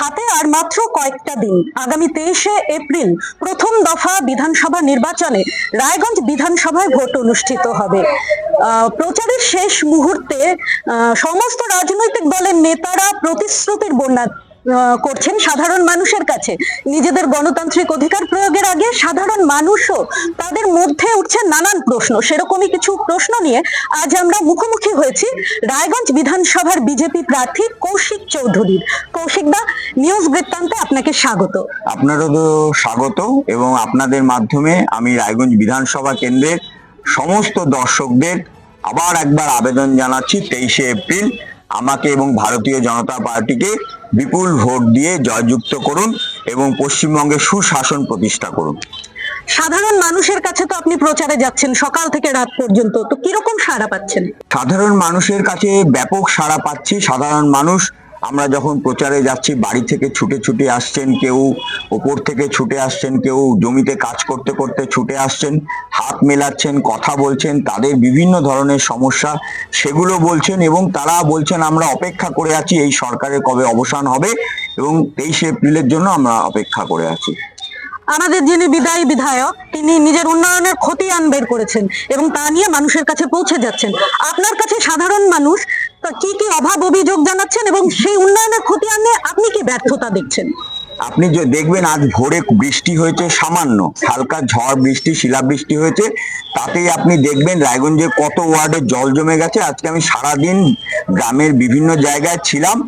হাতে আর মাত্র কয়েকটা দিন। আগামী 23শে এপ্রিল প্রথম দফা বিধানসভা নির্বাচনে রায়গঞ্জ বিধানসভায় ভোট অনুষ্ঠিত হবে। প্রচারের শেষ মুহূর্তে সমস্ত রাজনৈতিক দলের নেতারা প্রতিশ্রুতির বন্যা করছেন সাধারণ মানুষের কাছে। নিজেদের গণতান্ত্রিক অধিকার প্রয়োগের আগে সাধারণ মানুষও তাদের মধ্যে উঠছে নানান প্রশ্ন। সেরকমই কিছু প্রশ্ন নিয়ে আজ আমরা মুখোমুখি হয়েছি রায়গঞ্জ বিধানসভার বিজেপি প্রার্থী কৌশিক চৌধুরীর। কৌশিক দা, নিউজ বৃত্তান্তে আপনাকে স্বাগত। আপনারও স্বাগত এবং আপনাদের মাধ্যমে আমি রায়গঞ্জ বিধানসভা কেন্দ্রের সমস্ত দর্শকদের আবার একবার আবেদন জানাচ্ছি, 23শে এপ্রিল আমাকে এবং ভারতীয় জনতা পার্টিকে বিপুল ভোট দিয়ে জয়যুক্ত করুন এবং পশ্চিমবঙ্গে সুশাসন প্রতিষ্ঠা করুন। সাধারণ মানুষের কাছে তো আপনি প্রচারে যাচ্ছেন সকাল থেকে রাত পর্যন্ত, তো কিরকম সাড়া পাচ্ছেন? সাধারণ মানুষের কাছে ব্যাপক সাড়া পাচ্ছি। সাধারণ মানুষ, আমরা যখন প্রচারে যাচ্ছি বাড়ি থেকে ছুটে ছুটে আসছেন, কেউ ওপর থেকে ছুটে আসছেন, কেউ জমিতে কাজ করতে করতে ছুটে আসছেন, হাত মেলাচ্ছেন, কথা বলছেন, তাদের বিভিন্ন ধরনের সমস্যা সেগুলো বলছেন এবং তারা বলছেন আমরা অপেক্ষা করে আছি এই সরকারের কবে অবসান হবে এবং 23শে এপ্রিলের জন্য আমরা অপেক্ষা করে আছি। আমাদের যিনি বিদায়ী বিধায়ক, তিনি নিজের উন্নয়নের খতিয়ান বের করেছেন এবং তা নিয়ে মানুষের কাছে পৌঁছে যাচ্ছেন। আপনার কাছে সাধারণ মানুষ কি কি অভাব অভিযোগ জানাচ্ছেন এবং সেই উন্নয়নের খতিয়ান নিয়ে আপনি কি ব্যর্থতা দেখছেন? আপনি যে দেখবেন, আজ ভোরে বৃষ্টি হয়েছে, সামান্য হালকা ঝড় বৃষ্টি, শিলাবৃষ্টি হয়েছে, তাতেই আপনি দেখবেন রায়গঞ্জে কত ওয়ার্ডে জল জমে গেছে। আজকে আমি সারাদিন গ্রামের বিভিন্ন জায়গায় ছিলাম,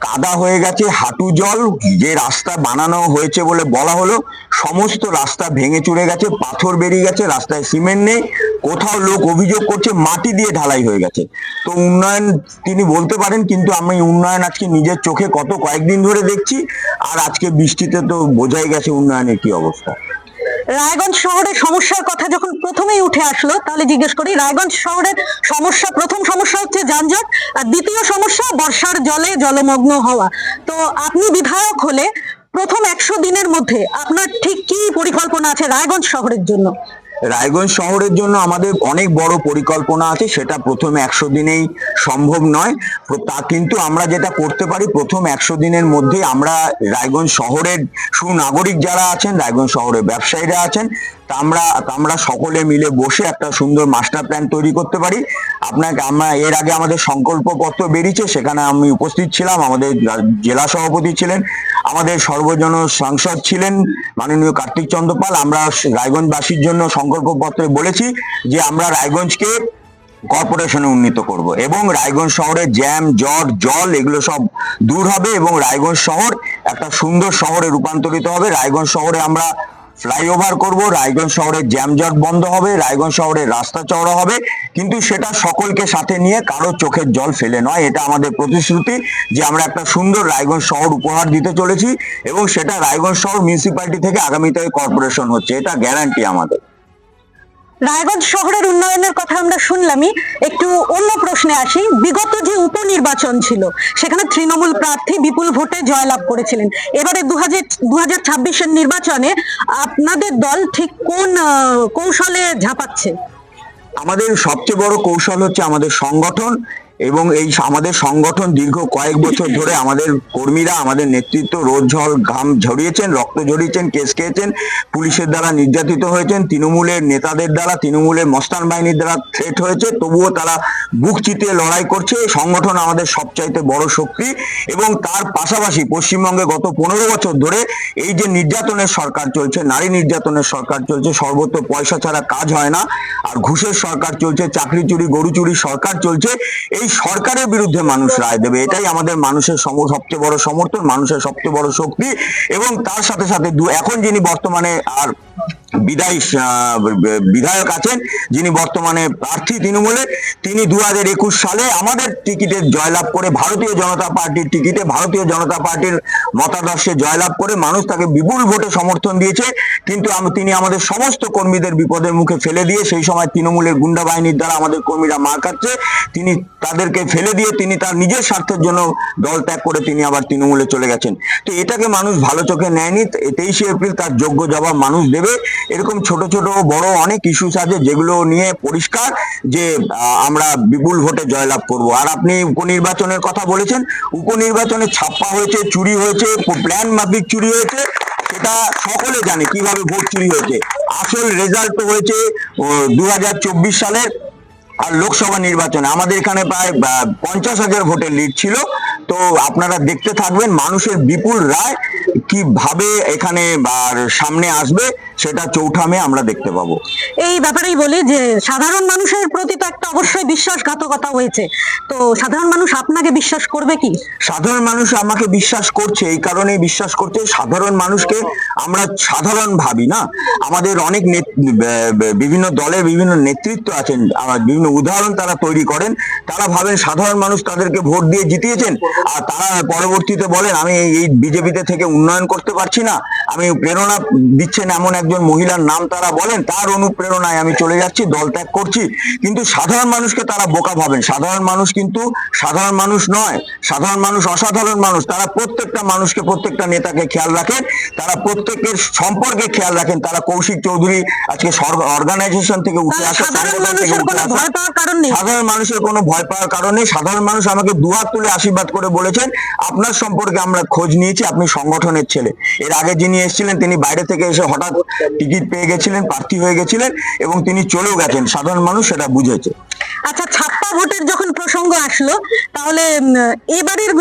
কাদা হয়ে গেছে, হাঁটু জল। যে রাস্তা বানানো হয়েছে বলে বলা হলো, সমস্ত রাস্তা ভেঙে চুরে গেছে, পাথর বেরিয়ে গেছে, রাস্তায় সিমেন্ট নেই। কোথাও লোক অভিযোগ করছে মাটি দিয়ে ঢালাই হয়ে গেছে। তো উন্নয়ন তিনি বলতে পারেন, কিন্তু আমি উন্নয়ন আজকে নিজের চোখে কয়েকদিন ধরে দেখছি, আর আজকে বৃষ্টিতে তো বোঝাই গেছে উন্নয়নের কি অবস্থা। রায়গঞ্জ শহরের সমস্যার কথা যখন প্রথমেই উঠে আসলো, তাহলে জিজ্ঞেস করি, রায়গঞ্জ শহরের সমস্যা, প্রথম সমস্যা হচ্ছে যানজট, আর দ্বিতীয় সমস্যা বর্ষার জলে জলমগ্ন হওয়া। তো আপনি বিধায়ক হলে প্রথম 100 দিনের মধ্যে আপনার ঠিক কি পরিকল্পনা আছে রায়গঞ্জ শহরের জন্য? রায়গঞ্জ শহরের জন্য আমাদের অনেক বড় পরিকল্পনা আছে, সেটা প্রথমে 100 দিনেই সম্ভব নয়। তা কিন্তু আমরা যেটা করতে পারি, প্রথম 100 দিনের মধ্যে আমরা রায়গঞ্জ শহরের সুনাগরিক যারা আছেন, রায়গঞ্জ শহরের ব্যবসায়ীরা আছেন, আমরা সকলে মিলে বসে একটা সুন্দর মাস্টার প্ল্যান তৈরি করতে পারি। আমরা এর আগে আমাদের সংকল্পপত্র বেরিয়েছে, সেখানে আমি উপস্থিত ছিলাম, আমাদের জেলা সভাপতি ছিলেন, আমাদের সর্বজন সাংসদ ছিলেন মাননীয় কার্তিক চন্দ্র পাল। আমরা রায়গঞ্জবাসীর জন্য সংকল্পপত্রে বলেছি যে আমরা রায়গঞ্জকে কর্পোরেশনে উন্নীত করব এবং রায়গঞ্জ শহরের জ্যাম, জল এগুলো সব দূর হবে এবং রায়গঞ্জ শহর একটা সুন্দর শহরে রূপান্তরিত হবে। রায়গঞ্জ শহরে আমরা ফ্লাইওভার করব, রায়গঞ্জ শহরের জ্যামজট বন্ধ হবে, রায়গঞ্জ শহরের রাস্তা চওড়া হবে, কিন্তু সেটা সকলকে সাথে নিয়ে কারো চোখের জল ফেলে নয়। এটা আমাদের প্রতিশ্রুতি যে আমরা একটা সুন্দর রায়গঞ্জ শহর উপহার দিতে চলেছি এবং সেটা রায়গঞ্জ শহর মিউনিসিপ্যালিটি থেকে আগামীতে কর্পোরেশন হচ্ছে, এটা গ্যারান্টি আমাদের। রায়গঞ্জ শহরের উন্নয়নের কথা আমরা শুনলামই, একটু অন্য প্রশ্নে আসি। বিগত যে উপনির্বাচন ছিল, সেখানে তৃণমূল প্রার্থী বিপুল ভোটে জয়লাভ করেছিলেন। এবারে 2026-এর নির্বাচনে আপনাদের দল ঠিক কোন কৌশলে ঝাঁপাচ্ছে? আমাদের সবচেয়ে বড় কৌশল হচ্ছে আমাদের সংগঠন এবং এই আমাদের সংগঠন দীর্ঘ কয়েক বছর ধরে আমাদের কর্মীরা, আমাদের নেতৃত্ব রোজ ঝড় ঘাম ঝরিয়েছেন, রক্ত ঝরিয়েছেন, কেস খেয়েছেন, পুলিশের দ্বারা নির্যাতিত হয়েছেন, তৃণমূলের নেতাদের দ্বারা, তৃণমূলের মস্তান বাহিনীর দ্বারা থ্রেট হয়েছে, তবুও তারা বুক চিতিয়ে লড়াই করছে। এই সংগঠন আমাদের সবচাইতে বড় শক্তি এবং তার পাশাপাশি পশ্চিমবঙ্গে গত 15 বছর ধরে এই যে নির্যাতনের সরকার চলছে, নারী নির্যাতনের সরকার চলছে, সর্বত্র পয়সা ছাড়া কাজ হয় না, আর ঘুষের সরকার চলছে, চাকরি চুরি গরু চুরি সরকার চলছে, এই সরকারের বিরুদ্ধে মানুষ রায় দেবে। এটাই আমাদের মানুষের সবচেয়ে বড় সমর্থন, মানুষের সবচেয়ে বড় শক্তি। এবং তার সাথে সাথে এখন যিনি বর্তমানে আর বিধায়ক আছেন, যিনি বর্তমানে প্রার্থী তৃণমূলের, তিনি 2021 সালে আমাদের টিকিটে জয়লাভ করে, ভারতীয় জনতা পার্টির টিকিটে, ভারতীয় জনতা পার্টির মতাদর্শে জয়লাভ করে মানুষ তাকে বিপুল ভোটে সমর্থন দিয়েছে। কিন্তু তিনি আমাদের সমস্ত কর্মীদের বিপদের মুখে ফেলে দিয়ে, সেই সময় তৃণমূলের গুন্ডা বাহিনীর দ্বারা আমাদের কর্মীরা মার খাচ্ছে, তিনি তাদেরকে ফেলে দিয়ে তিনি তার নিজের স্বার্থের জন্য দল ত্যাগ করে তিনি আবার তৃণমূলে চলে গেছেন। তো এটাকে মানুষ ভালো চোখে নেয়নি। 23শে এপ্রিল তার যোগ্য জবাব মানুষ দেবে এরকম ছোট ছোট বড় অনেক ইস্যুস আছে যেগুলো নিয়ে পরিষ্কার যে আমরা বিপুল ভোটে জয়লাভ করব। আর আপনি উপনির্বাচনের কথা বলেছেন, উপনির্বাচনে ছাপ্পা হয়েছে, চুরি হয়েছে, প্ল্যান মাফিক চুরি হয়েছে, সেটা সকলে জানে কিভাবে ভোট চুরি হয়েছে। আসল রেজাল্ট হয়েছে 2024 সালের আর লোকসভা নির্বাচনে আমাদের এখানে প্রায় 50,000 ভোটের লিড ছিল। তো আপনারা দেখতে থাকবেন মানুষের বিপুল রায় কিভাবে এখানে সামনে আসবে, সেটা 4 মে আমরা দেখতে পাবো। এই ব্যাপারেই বলি যে সাধারণ মানুষের প্রতি তো একটা অবশ্যই বিশ্বাসঘাতকতা হয়েছে, তো সাধারণ মানুষ আপনাকে বিশ্বাস করবে কি? সাধারণ মানুষ আমাকে বিশ্বাস করছে, এই কারণেই বিশ্বাস করছে সাধারণ মানুষকে আমরা সাধারণ ভাবি না। আমাদের অনেক বিভিন্ন দলের বিভিন্ন নেতৃত্ব আছেন, বিভিন্ন উদাহরণ তারা তৈরি করেন। তারা ভাবেন সাধারণ মানুষ তাদেরকে ভোট দিয়ে জিতিয়েছেন, আর তারা পরবর্তীতে বলেন আমি এই বিজেপিতে থেকে উন্নয়ন করতে পারছি না, আমি প্রেরণা দিচ্ছেন এমন একজন মহিলার নাম তারা বলেন, তার অনুপ্রেরণায় আমি চলে যাচ্ছি, দল ত্যাগ করছি। কিন্তু সাধারণ মানুষকে তারা বোকা ভাবেন। সাধারণ মানুষ কিন্তু সাধারণ মানুষ নয়, সাধারণ মানুষ অসাধারণ মানুষ। তারা প্রত্যেকটা মানুষকে, প্রত্যেকটা নেতাকে খেয়াল রাখেন, তারা প্রত্যেকের সম্পর্কে খেয়াল রাখেন। তারা কৌশিক চৌধুরী আজকে অর্গানাইজেশন থেকে উঠে আসা, সাধারণ মানুষের কোনো ভয় পাওয়ার কারণ নেই। সাধারণ মানুষের কোনো ভয় পাওয়ার কারণ নেই। সাধারণ মানুষ আমাকে দুহাত তুলে আশীর্বাদ করে বলেছেন আপনার সম্পর্কে আমরা খোঁজ নিয়েছি, আপনি সংগঠনের ছেলে। এর আগে যিনি এসেছিলেন তিনি বাইরে থেকে এসে হঠাৎ টিকিট পেয়ে গেছিলেন, প্রার্থী হয়ে গেছিলেন এবং তিনি চলেও গেছেন। সাধারণ মানুষ সেটা বুঝেছে। আচ্ছা, ছাপ্পা ভোটের যখন প্রসঙ্গ আসলো, তাহলে এবারের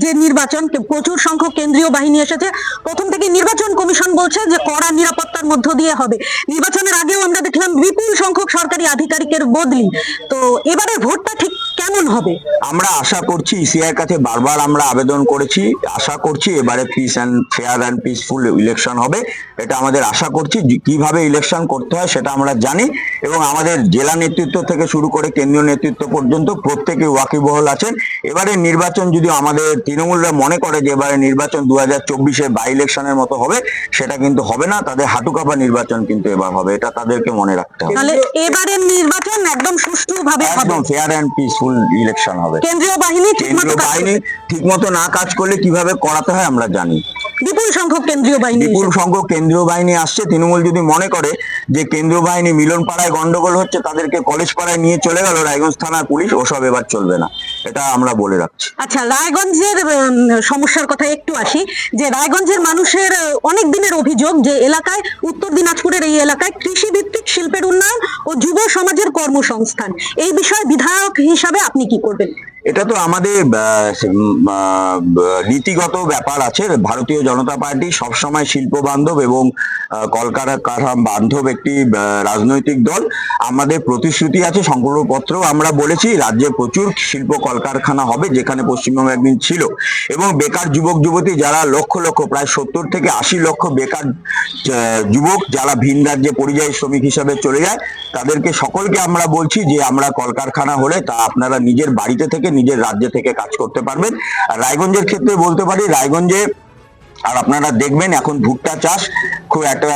যে নির্বাচন, প্রচুর সংখ্যক কেন্দ্রীয় বাহিনী এসেছে। প্রথম থেকে নির্বাচন কমিশন বলছে যে কড়া নিরাপত্তার মধ্য দিয়ে হবে। নির্বাচনের আগেও আমরা দেখলাম বিপুল সংখ্যক সরকারি আধিকারিকের বদলি। তো এবারে ভোটটা ঠিক কেমন হবে? আমরা আশা করছি, ইসিআইয়ের কাছে বারবার আমরা আবেদন করেছি, আশা করছি এবারে ফেয়ার অ্যান্ড পিসফুল ইলেকশন হবে। এটা আমাদের আশা করছি। কিভাবে ইলেকশন করতে হয় সেটা আমরা জানি এবং আমাদের জেলা নেতৃত্ব থেকে শুরু করে কেন্দ্রীয় নেতৃত্ব পর্যন্ত প্রত্যেকে ওয়াকিবহল আছেন। এবারে নির্বাচন যদি আমাদের তৃণমূলরা মনে করে যে এবারে নির্বাচন 2024-এ বাই ইলেকশনের মতো হবে, সেটা কিন্তু হবে না। তাদের হাঁটুকাপা নির্বাচন কিন্তু এবার হবে, এটা তাদেরকে মনে রাখতে হবে। তাহলে এবারের নির্বাচন একদম সুষ্ঠুভাবে হবে, একদম ফেয়ার অ্যান্ড পিসফুল ইলেকশন হবে। কেন্দ্রীয় বাহিনী ঠিকমতো না কাজ করলে কিভাবে করাতে হয় আমরা জানি। বিপুল সংখ্যক কেন্দ্রীয় বাহিনী, বিপুল সংখ্যক কেন্দ্রীয় বাহিনী আসছে। তৃণমূল যদি মনে করে যে কেন্দ্রীয় বাহিনী মিলন পাড়ায় গন্ডগোল হচ্ছে, তাদেরকে কলেজ পাড়ায় নিয়ে চলে গেল রায়গঞ্জ থানার পুলিশ, ওসব এবার চলবে না, এটা আমরা বলে রাখছি। আচ্ছা, রায়গঞ্জের সমস্যার কথা একটু আসি। যে রায়গঞ্জের মানুষের অনেক দিনের অভিযোগ যে এলাকায়, উত্তর দিনাজপুরের এই এলাকায় কৃষিভিত্তিক শিল্পের উন্নয়ন ও যুব সমাজের কর্মসংস্থান, এই বিষয়ে বিধায়ক হিসাবে আপনি কি করবেন? এটা তো আমাদের নীতিগত ব্যাপার আছে। ভারতীয় জনতা পার্টি সবসময় শিল্প বান্ধব এবং কলকারখানা বান্ধব একটি রাজনৈতিক দল। আমাদের প্রতিশ্রুতি আছে, সংকল্পপত্র আমরা বলেছি রাজ্যে প্রচুর শিল্প কলকারখানা হবে, যেখানে পশ্চিমবঙ্গ একদিন ছিল। এবং বেকার যুবক যুবতী যারা লক্ষ লক্ষ, প্রায় 70 থেকে 80 লক্ষ বেকার যুবক যারা ভিন রাজ্যে পরিযায়ী শ্রমিক হিসাবে চলে যায়, তাদেরকে সকলকে আমরা বলছি যে আমরা কলকারখানা হলে তা আপনারা নিজের বাড়িতে থেকে, নিজের রাজ্য থেকে কাজ করতে পারবেন। আর রায়গঞ্জের ক্ষেত্রে বলতে পারি, রায়গঞ্জে আর আপনারা দেখবেন এখন ভুট্টা চাষ খুব একটা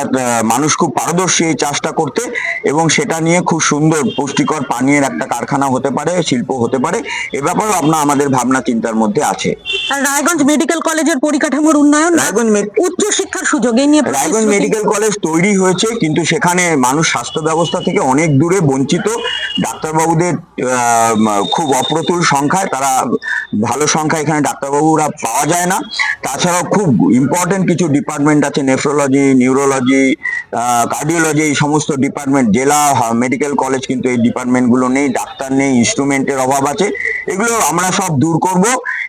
মানুষ খুব পারদর্শী এই চাষটা করতে, এবং সেটা নিয়ে খুব সুন্দর পুষ্টিকর পানীয়ের একটা কারখানা হতে পারে, শিল্প হতে পারে। এ ব্যাপারেও আমাদের ভাবনা চিন্তার মধ্যে আছে। আর রায়গঞ্জ মেডিকেল কলেজের পরিকাঠামোর উন্নয়ন, উচ্চ শিক্ষার সুযোগ, এই নিয়ে রায়গঞ্জ মেডিকেল কলেজ তৈরি হয়েছে, কিন্তু সেখানে মানুষ স্বাস্থ্য ব্যবস্থা থেকে অনেক দূরে বঞ্চিত। ডাক্তারবাবুদের খুব অপ্রতুল সংখ্যায়, তারা ভালো সংখ্যায় এখানে ডাক্তারবাবুরা পাওয়া যায় না। তাছাড়াও খুব ইম্পর্টেন্ট কিছু ডিপার্টমেন্ট আছে, নেফ্রোলজি, নিউরোলজি, কার্ডিওলজি, এই সমস্ত ডিপার্টমেন্ট জেলা মেডিকেল কলেজ কিন্তু এই ডিপার্টমেন্টগুলো নেই, ডাক্তার নেই, ইনস্ট্রুমেন্টের অভাব আছে। এগুলো আমরা সব দূর করব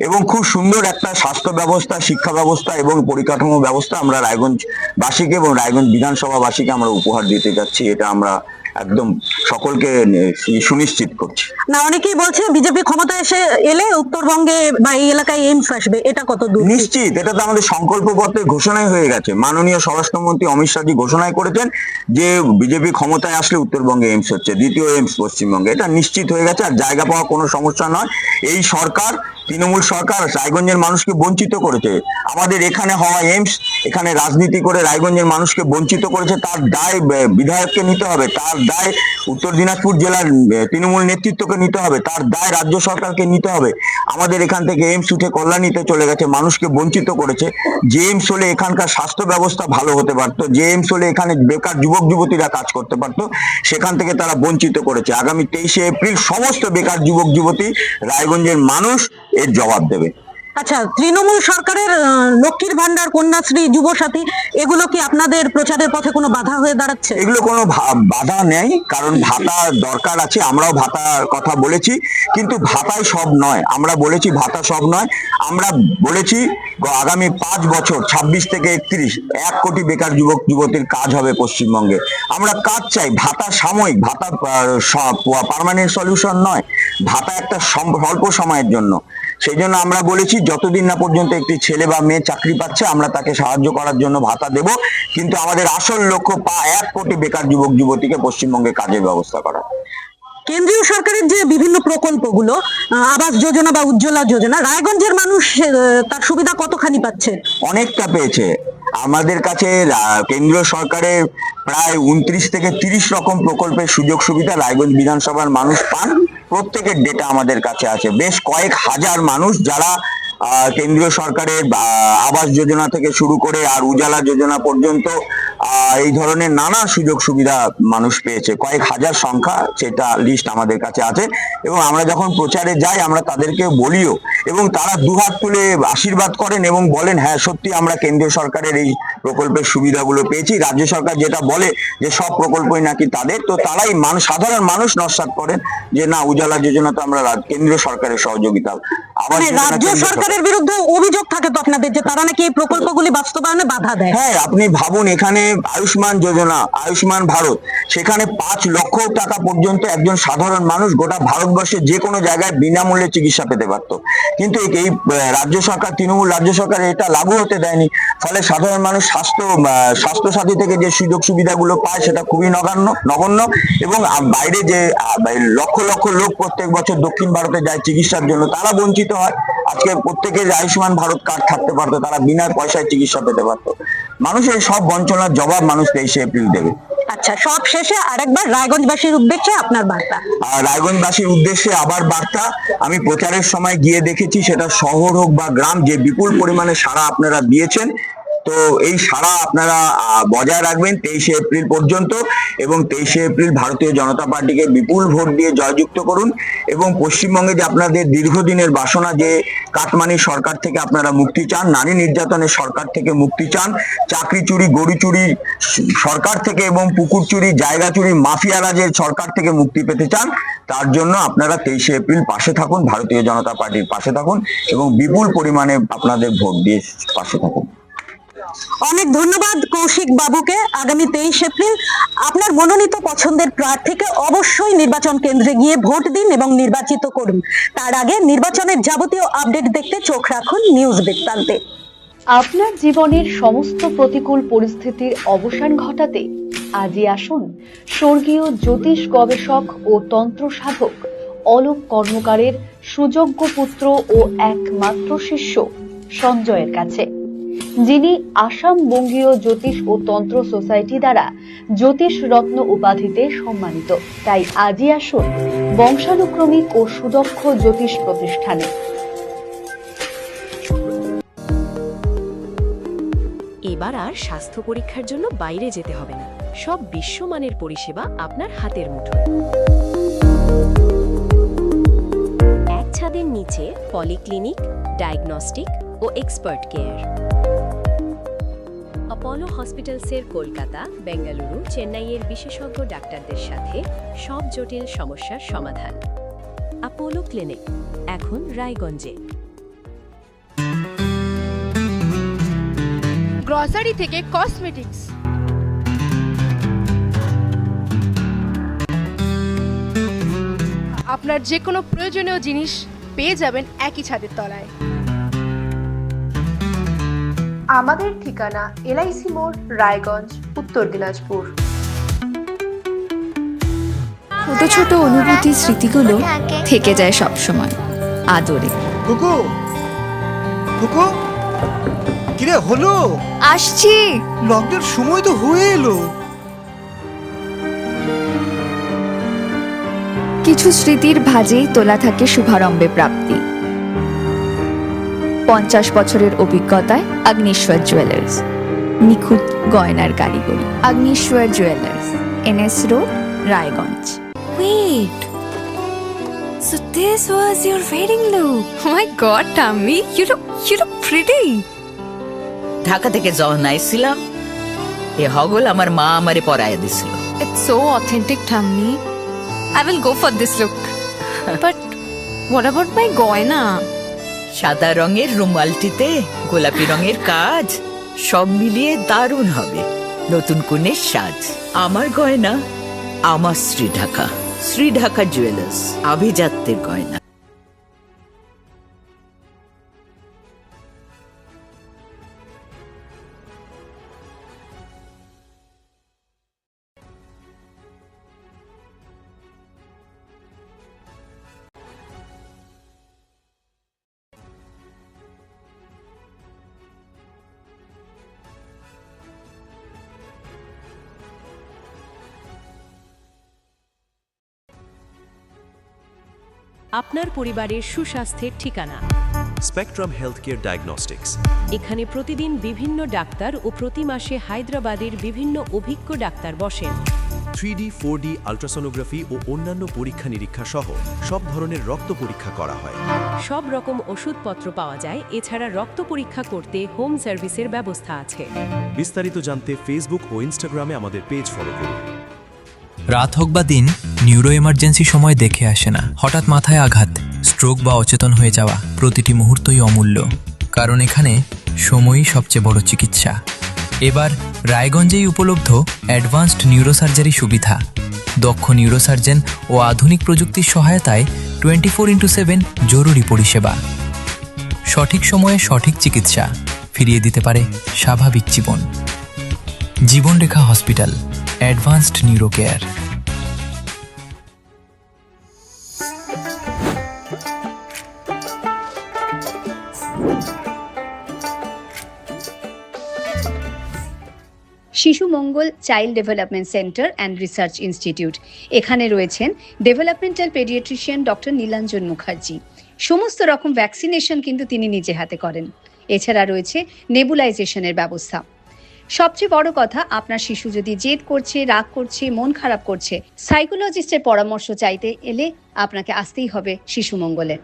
এবং খুব সুন্দর একটা স্বাস্থ্য ব্যবস্থা, শিক্ষা ব্যবস্থা এবং পরিকাঠামো ব্যবস্থা আমরা রায়গঞ্জবাসীকে এবং রায়গঞ্জ বিধানসভাবাসীকে আমরা উপহার দিতে যাচ্ছি। এটা আমরা একদম সকলকে সুনিশ্চিত করছি। না, অনেকেই বলছে বিজেপি ক্ষমতায় এলে উত্তরবঙ্গে বা এই এলাকায় এইমস আসবে, এটা কত দূর? নিশ্চিত, এটা তো আমাদের সংকল্পপত্রে ঘোষণাই হয়ে গেছে। মাননীয় স্বরাষ্ট্রমন্ত্রী অমিত শাহজি ঘোষণাই করেছেন যে বিজেপি ক্ষমতায় আসলে উত্তরবঙ্গে এইমস হচ্ছে, দ্বিতীয় এইমস পশ্চিমবঙ্গে। এটা নিশ্চিত হয়ে গেছে, আর জায়গা পাওয়া কোনো সমস্যা নয়। এই সরকার, তৃণমূল সরকার রায়গঞ্জের মানুষকে বঞ্চিত করেছে। আমাদের এখানে হওয়া এইমস এখানে রাজনীতি করে রায়গঞ্জের মানুষকে বঞ্চিত করেছে, তার দায় বিধায়ককে নিতে হবে, তার দায় উত্তর দিনাজপুর জেলার তৃণমূল নেতৃত্বকে নিতে হবে, তার দায় রাজ্য সরকারকে নিতে হবে। আমাদের এখান থেকে এইমস উঠে কল্যাণীতে চলে গেছে, মানুষকে বঞ্চিত করেছে। যে এইমস হলে এখানকার স্বাস্থ্য ব্যবস্থা ভালো হতে পারতো, যে এইমস হলে এখানে বেকার যুবক যুবতীরা কাজ করতে পারতো, সেখান থেকে তারা বঞ্চিত করেছে। আগামী 23শে এপ্রিল সমস্ত বেকার যুবক যুবতী, রায়গঞ্জের মানুষ এর জবাব দেবে। আচ্ছা, তৃণমূল সরকারের লক্ষ্মীর ভান্ডার, কন্যাশ্রী, যুবসাথী, এগুলো কি আপনাদের প্রচারের পথে কোনো বাধা হয়ে দাঁড়াচ্ছে? এগুলো কোনো বাধা নেই, কারণ ভাতা দরকার আছে, আমরাও ভাতার কথা বলেছি, কিন্তু ভাতাই সব নয়। আমরা বলেছি ভাতা সব নয়, আমরা বলেছি আগামী 5 বছর 26 থেকে 31 1 কোটি বেকার যুবক যুবতীর কাজ হবে পশ্চিমবঙ্গে। আমরা কাজ চাই, ভাতা সাময়িক, ভাতা পার্মানেন্ট সলিউশন নয়, ভাতা একটা স্বল্প সময়ের জন্য। সেই জন্য আমরা বলেছি যতদিন না পর্যন্ত একটি ছেলে বা মেয়ে চাকরি পাচ্ছে আমরা তাকে সাহায্য করার জন্য ভাতা দেব, কিন্তু আমাদের আসল লক্ষ্য 1 কোটি বেকার যুবক যুবতীকে পশ্চিমবঙ্গে কাজের ব্যবস্থা করা। কেন্দ্রীয় সরকারের যে বিভিন্ন প্রকল্পগুলো, আবাস যোজনা বা উজ্জ্বলা যোজনা, রায়গঞ্জের মানুষ তার সুবিধা কতখানি পাচ্ছে? অনেকটা পেয়েছে। আমাদের কাছে কেন্দ্রীয় সরকারের প্রায় 29 থেকে 30 রকম প্রকল্পের সুযোগ সুবিধা রায়গঞ্জ বিধানসভার মানুষ পান। প্রত্যেকের ডেটা আমাদের কাছে আছে। বেশ কয়েক হাজার মানুষ যারা কেন্দ্রীয় সরকারের আবাস যোজনা থেকে শুরু করে আর উজালা যোজনা পর্যন্ত এই ধরনের নানা সুযোগ সুবিধা মানুষ পেয়েছে, কয়েক হাজার সংখ্যা, সেটা লিস্ট আমাদের কাছে আছে। এবং আমরা যখন প্রচারে যাই আমরা তাদেরকে বলিও, এবং তারা দুহাত তুলে আশীর্বাদ করেন এবং বলেন হ্যাঁ সত্যি আমরা কেন্দ্রীয় সরকারের এই প্রকল্পের সুবিধাগুলো পেয়েছি। রাজ্য সরকার যেটা বলে যে সব প্রকল্পই নাকি তাদের, তো তারাই সাধারণ মানুষ নস্যাৎ করেন যে না, উজালা যোজনা তো আমরা কেন্দ্রীয় সরকারের সহযোগিতা। আবার রাজ্য সরকারের বিরুদ্ধে অভিযোগ থাকে তো আপনাদের যে তারা নাকি এই প্রকল্পগুলি বাস্তবায়নে বাধা দেয়। হ্যাঁ, আপনি ভাবুন, এখানে আয়ুষ্মান যোজনা, আয়ুষ্মান ভারত, সেখানে 5 লক্ষ টাকা পর্যন্ত একজন সাধারণ মানুষ গোটা ভারতবর্ষে যে কোনো জায়গায় বিনামূল্যে চিকিৎসা পেতে পারত, কিন্তু এই রাজ্য সরকার, তৃণমূল রাজ্য সরকার এটা লাগু হতে দেয়নি। ফলে সাধারণ মানুষ স্বাস্থ্য সাথী থেকে যে সুযোগ সুবিধাগুলো পায় সেটা খুবই নগণ্য। এবং বাইরে যে লক্ষ লক্ষ লোক প্রত্যেক বছর দক্ষিণ ভারতে যায় চিকিৎসার জন্য, তারা বঞ্চিত হয়। আজকে প্রত্যেকের আয়ুষ্মান ভারত কার্ড থাকতে পারতো, তারা বিনা পয়সায় চিকিৎসা পেতে পারতো। মানুষের সব বঞ্চনার জবাব মানুষ 23শে এপ্রিল দেবে। আচ্ছা, সব শেষে আরেকবার রায়গঞ্জবাসীর উদ্দেশ্যে আপনার বার্তা। রায়গঞ্জবাসীর উদ্দেশ্যে আবার বার্তা, আমি প্রচারের সময় গিয়ে দেখেছি, সেটা শহর হোক বা গ্রাম, যে বিপুল পরিমাণে সাড়া আপনারা দিয়েছেন। তো এই সাড়া আপনারা বজায় রাখবেন 23শে এপ্রিল পর্যন্ত, এবং 23শে এপ্রিল ভারতীয় জনতা পার্টিকে বিপুল ভোট দিয়ে জয়যুক্ত করুন। এবং পশ্চিমবঙ্গে যে আপনাদের দীর্ঘদিনের বাসনা, যে কাটমানি সরকার থেকে আপনারা মুক্তি চান, নারী নির্যাতনের সরকার থেকে মুক্তি চান, চাকরি চুরি, গরু চুরি সরকার থেকে, এবং পুকুর চুরি, জায়গা চুরি, মাফিয়া রাজের সরকার থেকে মুক্তি পেতে চান, তার জন্য আপনারা 23শে এপ্রিল পাশে থাকুন, ভারতীয় জনতা পার্টির পাশে থাকুন, এবং বিপুল পরিমাণে আপনাদের ভোট দিয়ে পাশে থাকুন। অনেক ধন্যবাদ কৌশিক বাবুকে। আগামী 23 এপ্রিল আপনার মনোনীত পছন্দের প্রার্থীকে অবশ্যই নির্বাচন কেন্দ্রে গিয়ে ভোট দিন এবং নির্বাচিত করুন। তার আগে নির্বাচনের যাবতীয় আপডেট দেখতে চোখ রাখুন নিউজ বৃত্তান্তে। আপনার জীবনের সমস্ত প্রতিকূল পরিস্থিতির অবসান ঘটাতে আজই আসুন স্বর্গীয় জ্যোতিষ গবেষক ও তন্ত্র সাধক অলোক কর্মকারের সুযোগ্য পুত্র ও একমাত্র শিষ্য সঞ্জয়ের কাছে, যিনি আসাম বঙ্গীয় জ্যোতিষ ও তন্ত্র সোসাইটি দ্বারা জ্যোতিষ রত্ন উপাধিতে সম্মানিত। তাই আজই আসুন বংশানুক্রমিক ও সুদক্ষ জ্যোতিষ প্রতিষ্ঠানে। এবার আর স্বাস্থ্য পরীক্ষার জন্য বাইরে যেতে হবে না, সব বিশ্বমানের পরিষেবা আপনার হাতের মুঠোয়। এক ছাদের নিচে পলিক্লিনিক, ডায়াগনস্টিক ও এক্সপার্ট কেয়ার। অপোলো হসপিটালসের কলকাতা, বেঙ্গালুরু, চেন্নাইয়ের বিশেষজ্ঞ ডাক্তারদের সাথে সব জটিল সমস্যার সমাধান। অপোলো ক্লিনিক এখন রায়গঞ্জে। গ্রসারি থেকে কসমেটিক্স, আপনার যে কোনো প্রয়োজনীয় জিনিস পেয়ে যাবেন একই ছাদের তলায়। আমাদের ঠিকানা এলআইসি মোড়, রায়গঞ্জ, উত্তর দিনাজপুর। ছোট ছোট অনুভূতি, স্মৃতিগুলো থেকে যায় সব সময় আদরে। কুকু কুকু কিরে হলো? আসছি। লকডাউন সময় তো হয়ে এলো। কিছু স্মৃতির ভাজেই তোলা থাকে শুভারম্ভে প্রাপ্তি। 50 বছরের অভিজ্ঞতায় আগ্নেশ্বর জুয়েলার্স, নিখুঁত গয়নার কারিগরি। Agneshwar jewellers, NS road, Raiganj. Wait. So this was your wedding look. Oh my god, Tammy, you look pretty. Dhaka থেকে যখন আইছিলাম এ হগল আমার মা আমারে পরাইয়া দিছিল। It's so authentic, Tammy. I will go for this look. But what about my goina? সাদা রঙের রুমালটিতে গোলাপি রঙের কাজ, সব মিলিয়ে দারুণ হবে নতুন কনের সাজ। আমার গয়না আমার শ্রী ঢাকা জুয়েলার্স, আভিজাত্যের গয়না। আপনার পরিবারের সুস্বাস্থ্যের ঠিকানা। Spectrum healthcare diagnostics. এখানে প্রতিদিন বিভিন্ন ডাক্তার ও প্রতি মাসে হায়দ্রাবাদের বিভিন্ন অভিজ্ঞ ডাক্তার বসেন। 3D, 4D আল্ট্রাসোনোগ্রাফি ও অন্যান্য পরীক্ষা নিরীক্ষা সহ সব ধরনের রক্ত পরীক্ষা করা হয়। সব রকম ওষুধপত্র পাওয়া যায়। এছাড়া রক্ত পরীক্ষা করতে হোম সার্ভিসের ব্যবস্থা আছে। বিস্তারিত জানতে ফেসবুক ও ইনস্টাগ্রামে আমাদের পেজ ফলো করুন। রাত হোক বা দিন, নিউরো এমার্জেন্সি সময় দেখে আসে না। হঠাৎ মাথায় আঘাত, স্ট্রোক বা অচেতন হয়ে যাওয়া, প্রতিটি মুহূর্তই অমূল্য। কারণ এখানে সময়ই সবচেয়ে বড় চিকিৎসা। এবার রায়গঞ্জেই উপলব্ধ অ্যাডভান্সড নিউরোসার্জারি সুবিধা। দক্ষ নিউরোসার্জন ও আধুনিক প্রযুক্তির সহায়তায় 24x7 জরুরি পরিষেবা। সঠিক সময়ে সঠিক চিকিৎসা ফিরিয়ে দিতে পারে স্বাভাবিক জীবন। Jibanrekha hospital, advanced neuro care. Shishu Mangal child development centre and research institute. এখানে রয়েছেন developmental paediatrician doctor Nilanjan Mukherjee. সমস্ত রকম ভ্যাকসিনেশন কিন্তু তিনি নিজে হাতে করেন। এছাড়া রয়েছে নেবুলাইজেশনের ব্যবস্থা। সবচেয়ে বড় কথা, আপনার শিশু যদি জেদ করছে, রাগ করছে, মন খারাপ করছে, সাইকোলজিস্টের পরামর্শ চাইতে এলে আপনাকে আসতেই হবে শিশু মঙ্গলে।